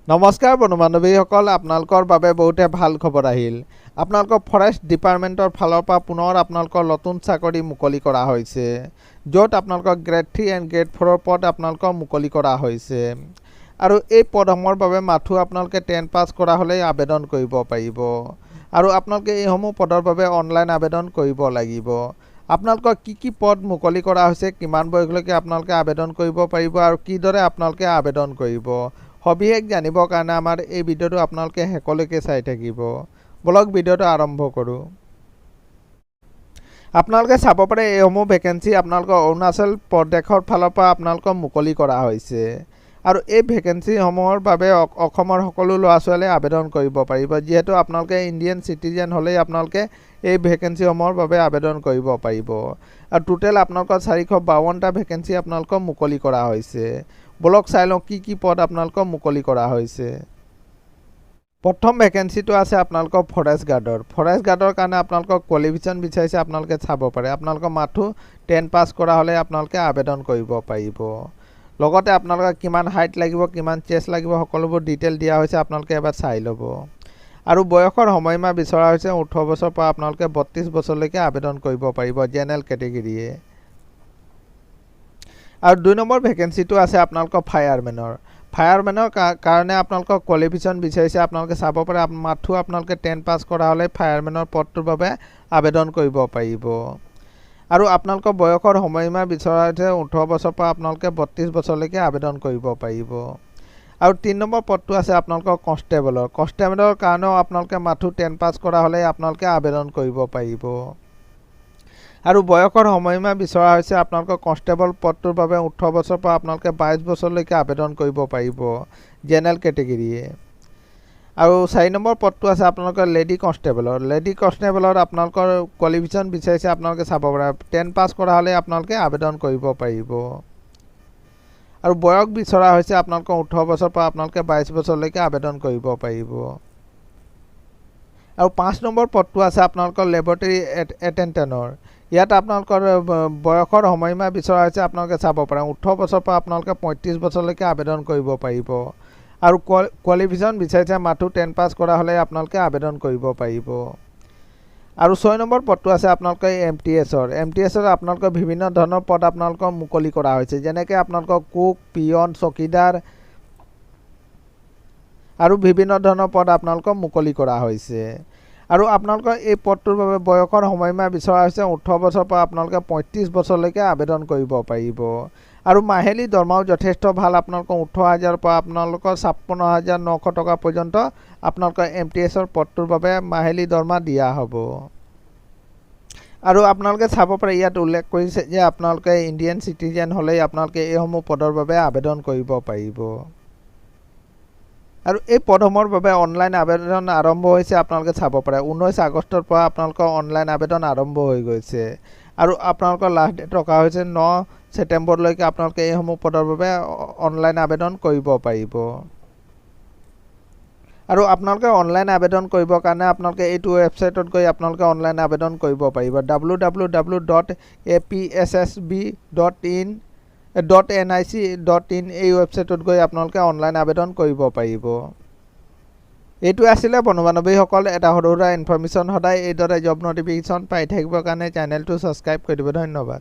নমস্কাৰ বন্ধু বান্ধৱীসকল, আপোনালোকৰ বাবে বহুতে ভাল খবৰ আহিল। আপোনালোকৰ ফৰেষ্ট ডিপাৰ্টমেণ্টৰ ফালৰ পৰা পুনৰ আপোনালোকৰ নতুন চাকৰি মুকলি কৰা হৈছে, য'ত আপোনালোকৰ গ্ৰেড 3 এণ্ড গ্ৰেড 4 পদ আপোনালোকৰ মুকলি কৰা হৈছে। আৰু এই পদসমূহৰ বাবে মাথো আপোনালোকে 10 পাছ কৰা হ'লেই আবেদন কৰিব পাৰিব। আৰু আপোনালোকে এইসমূহ পদৰ বাবে অনলাইন আবেদন কৰিব লাগিব। আপোনালোকৰ কি পদ মুকলি কৰা হৈছে, কিমান বয়সলৈকে আপোনালোকে আবেদন কৰিব পাৰিব আৰু কিদৰে আপোনালোকে আবেদন কৰিব, সবিশেষ জানিবৰ কাৰণে আমাৰ এই ভিডিঅ'টো আপোনালোকে শেষলৈকে চাই থাকিব। বলক ভিডিঅ'টো আৰম্ভ কৰোঁ। আপোনালোকে চাব পাৰে এইসমূহ ভেকেঞ্চি আপোনালোকৰ অৰুণাচল প্ৰদেশৰ ফালৰ পৰা আপোনালোকক মুকলি কৰা হৈছে। আৰু এই ভেকেঞ্চিসমূহৰ বাবে অসমৰ সকলো ল'ৰা ছোৱালীয়ে আবেদন কৰিব পাৰিব। যিহেতু আপোনালোকে ইণ্ডিয়ান চিটিজেন হ'লেই আপোনালোকে এই ভেকেঞ্চিসমূহৰ বাবে আবেদন কৰিব পাৰিব। আৰু টোটেল আপোনালোকৰ 452টা ভেকেঞ্চি আপোনালোকক মুকলি কৰা হৈছে। বলক চাই লওঁ কি পদ আপোনালোকক মুকলি কৰা হৈছে। প্ৰথম ভেকেঞ্চিটো আছে আপোনালোকৰ ফৰেষ্ট গাৰ্ডৰ। ফৰেষ্ট গাৰ্ডৰ কাৰণে আপোনালোকক কোৱালিফিকেশ্যন বিচাৰিছে, আপোনালোকে চাব পাৰে। আপোনালোকৰ মাথো 10 পাছ কৰা হ'লে আপোনালোকে আবেদন কৰিব পাৰিব। লগতে আপোনালোকৰ কিমান হাইট লাগিব, কিমান চেষ্ট লাগিব, সকলোবোৰ ডিটেইল দিয়া হৈছে, আপোনালোকে এবাৰ চাই ল'ব। আৰু বয়সৰ সময়সীমা বিচৰা হৈছে 18 বছৰৰ পৰা আপোনালোকে 32 বছৰলৈকে আবেদন কৰিব পাৰিব জেনেৰেল কেটেগৰীয়ে। আৰু 2 নম্বৰ ভেকেঞ্চিটো আছে আপোনালোকৰ ফায়াৰমেনৰ। ফায়াৰমেনৰ কাৰণে আপোনালোকক কোৱালিফিকেশ্যন বিচাৰিছে, আপোনালোকে চাব পাৰে। মাথো আপোনালোকে 10 পাছ কৰা হ'লে ফায়াৰমেনৰ পদটোৰ বাবে আবেদন কৰিব পাৰিব। আৰু আপোনালোকৰ বয়সৰ সময়সীমা বিচৰা হৈছে 18 বছৰৰ পৰা আপোনালোকে 32 বছৰলৈকে আবেদন কৰিব পাৰিব। আৰু 3 নম্বৰ পদটো আছে আপোনালোকৰ কনষ্টেবলৰ। কনষ্টেবলৰ কাৰণেও আপোনালোকে মাথো 10 পাছ কৰা হ'লে আপোনালোকে আবেদন কৰিব পাৰিব। আৰু বয়সৰ সময়সীমা বিচৰা হৈছে আপোনালোকৰ কনষ্টেবল পদটোৰ বাবে 18 বছৰৰ পৰা আপোনালোকে 22 বছৰলৈকে আবেদন কৰিব পাৰিব জেনেৰেল কেটেগৰীয়ে। আৰু 4 নম্বৰ পদটো আছে আপোনালোকৰ লেডি কনষ্টেবলৰ। লেডি কনষ্টেবলত আপোনালোকৰ কোৱালিফিকেশ্যন বিচাৰিছে, আপোনালোকে চাব পাৰে। 10 পাছ কৰা হ'লে আপোনালোকে আবেদন কৰিব পাৰিব। আৰু বয়স বিচৰা হৈছে আপোনালোকৰ 18 বছৰৰ পৰা আপোনালোকে 22 বছৰলৈকে আবেদন কৰিব পাৰিব। আৰু 5 নম্বৰ পদটো আছে আপোনালোকৰ লেবৰেটৰী এটেণ্ডেণ্টৰ। ইয়াত আপোনালোকৰ বয়সৰ সময়সীমা বিচৰা হৈছে, আপোনালোকে চাব পাৰে। 18 বছৰৰ পৰা আপোনালোকে 35 বছৰলৈকে আবেদন কৰিব পাৰিব। আৰু কোৱালিফিকেশ্যন বিচাৰিছে, মাথো 10 পাছ কৰা হ'লে আপোনালোকে আবেদন কৰিব পাৰিব। আৰু 6 নম্বৰ পদটো আছে আপোনালোকৰ MTSৰ। MTSৰ আপোনালোকৰ বিভিন্ন ধৰণৰ পদ আপোনালোকৰ মুকলি কৰা হৈছে, যেনেকৈ আপোনালোকৰ কুক, পিয়ন, চকীদাৰ আৰু বিভিন্ন ধৰণৰ পদ আপোনালোকক মুকলি কৰা হৈছে। আৰু আপোনালোকৰ এই পদটোৰ বাবে বয়সৰ সময়সীমা বিচৰা হৈছে 18 বছৰৰ পৰা আপোনালোকে 35 বছৰলৈকে আবেদন কৰিব পাৰিব। আৰু মাহিলী দৰমহাও যথেষ্ট ভাল। আপোনালোকৰ 18,000ৰ পৰা আপোনালোকৰ 56,900 টকা পৰ্যন্ত আপোনালোকৰ MTSৰ পদটোৰ বাবে মাহিলী দৰমহা দিয়া হ'ব। আৰু আপোনালোকে চাব পাৰে, ইয়াত উল্লেখ কৰিছে যে আপোনালোকে ইণ্ডিয়ান চিটিজেন হ'লেই আপোনালোকে এইসমূহ পদৰ বাবে আবেদন কৰিব পাৰিব। আৰু এই পদসমূহৰ বাবে অনলাইন আবেদন আৰম্ভ হৈছে, আপোনালোকে চাব পাৰে। 19 আগষ্টৰ পৰা আপোনালোকৰ অনলাইন আবেদন আৰম্ভ হৈ গৈছে। আৰু আপোনালোকৰ লাষ্ট ডেট ৰখা হৈছে 9 ছেপ্টেম্বৰলৈকে আপোনালোকে এইসমূহ পদৰ বাবে অনলাইন আবেদন কৰিব পাৰিব। আৰু আপোনালোকে অনলাইন আবেদন কৰিবৰ কাৰণে আপোনালোকে এইটো ৱেবছাইটত গৈ আপোনালোকে অনলাইন আবেদন কৰিব পাৰিব। www.apssb.nic.in এই ৱেবছাইটত গৈ আপোনালোকে অনলাইন আবেদন কৰিব পাৰিব। এইটো আছিলে বন্ধু বান্ধৱীসকল এটা সৰু সুৰা ইনফৰ্মেশ্যন। সদায় এইদৰে জব নটিফিকেশ্যন পাই থাকিবৰ কাৰণে চেনেলটো ছাবস্ক্ৰাইব কৰি দিব। ধন্যবাদ।